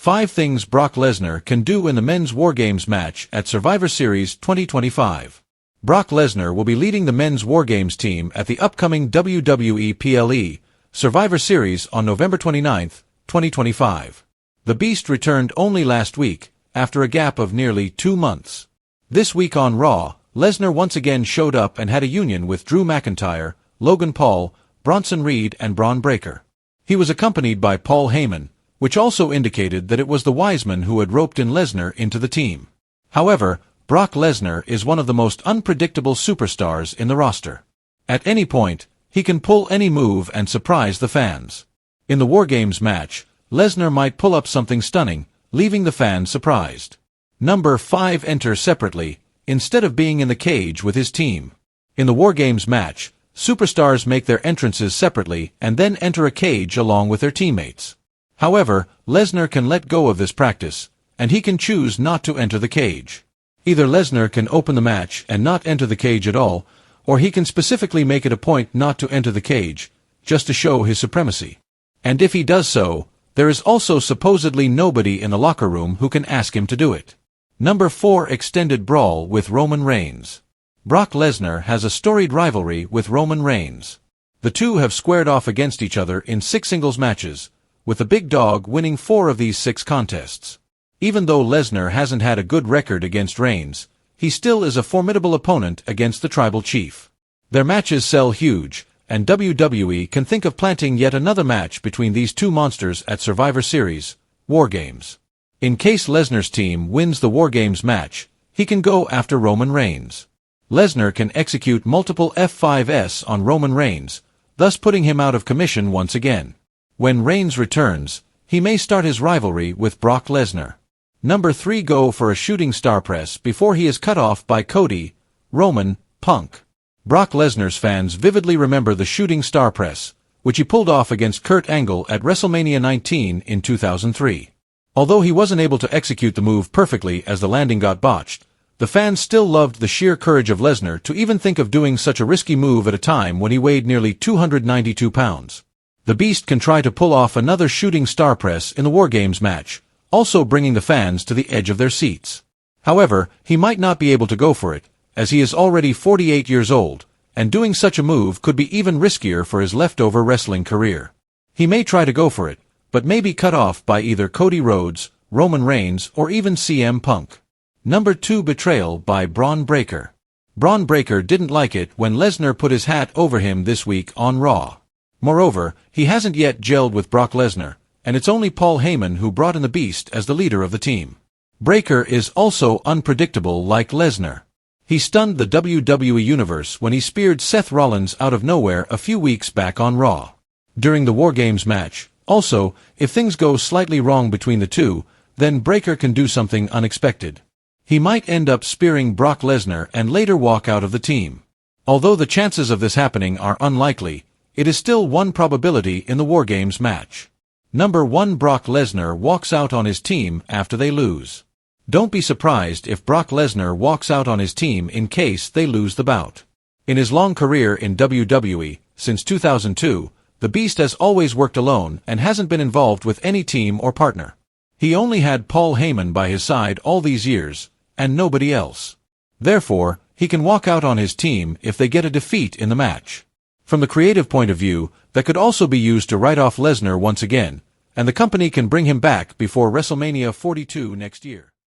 5 Things Brock Lesnar Can Do in the Men's WarGames Match at Survivor Series 2025. Brock Lesnar will be leading the Men's WarGames team at the upcoming WWE PLE Survivor Series on November 29, 2025. The Beast returned only last week, after a gap of nearly 2 months. This week on Raw, Lesnar once again showed up and had a union with Drew McIntyre, Logan Paul, Bronson Reed and Braun Breaker. He was accompanied by Paul Heyman, which also indicated that it was the Wiseman who had roped in Lesnar into the team. However, Brock Lesnar is one of the most unpredictable superstars in the roster. At any point, he can pull any move and surprise the fans. In the WarGames match, Lesnar might pull up something stunning, leaving the fans surprised. Number 5 Enter separately, instead of being in the cage with his team. In the WarGames match, superstars make their entrances separately and then enter a cage along with their teammates. However, Lesnar can let go of this practice, and he can choose not to enter the cage. Either Lesnar can open the match and not enter the cage at all, or he can specifically make it a point not to enter the cage, just to show his supremacy. And if he does so, there is also supposedly nobody in the locker room who can ask him to do it. Number 4 Extended Brawl with Roman Reigns. Brock Lesnar has a storied rivalry with Roman Reigns. The two have squared off against each other in 6 singles matches, with the big dog winning 4 of these 6 contests. Even though Lesnar hasn't had a good record against Reigns, he still is a formidable opponent against the Tribal Chief. Their matches sell huge, and WWE can think of planting yet another match between these two monsters at Survivor Series, WarGames. In case Lesnar's team wins the WarGames match, he can go after Roman Reigns. Lesnar can execute multiple F5s on Roman Reigns, thus putting him out of commission once again. When Reigns returns, he may start his rivalry with Brock Lesnar. Number 3 Go for a shooting star press before he is cut off by Cody, Roman, Punk. Brock Lesnar's fans vividly remember the shooting star press, which he pulled off against Kurt Angle at WrestleMania 19 in 2003. Although he wasn't able to execute the move perfectly as the landing got botched, the fans still loved the sheer courage of Lesnar to even think of doing such a risky move at a time when he weighed nearly 292 pounds. The Beast can try to pull off another shooting star press in the WarGames match, also bringing the fans to the edge of their seats. However, he might not be able to go for it, as he is already 48 years old, and doing such a move could be even riskier for his leftover wrestling career. He may try to go for it, but may be cut off by either Cody Rhodes, Roman Reigns, or even CM Punk. Number 2 Betrayal by Braun Breaker. Braun Breaker didn't like it when Lesnar put his hat over him this week on Raw. Moreover, he hasn't yet gelled with Brock Lesnar, and it's only Paul Heyman who brought in the Beast as the leader of the team. Breaker is also unpredictable like Lesnar. He stunned the WWE Universe when he speared Seth Rollins out of nowhere a few weeks back on Raw. During the WarGames match, also, if things go slightly wrong between the two, then Breaker can do something unexpected. He might end up spearing Brock Lesnar and later walk out of the team. Although the chances of this happening are unlikely, it is still one probability in the WarGames match. Number 1 Brock Lesnar walks out on his team after they lose. Don't be surprised if Brock Lesnar walks out on his team in case they lose the bout. In his long career in WWE, since 2002, the Beast has always worked alone and hasn't been involved with any team or partner. He only had Paul Heyman by his side all these years, and nobody else. Therefore, he can walk out on his team if they get a defeat in the match. From the creative point of view, that could also be used to write off Lesnar once again, and the company can bring him back before WrestleMania 42 next year.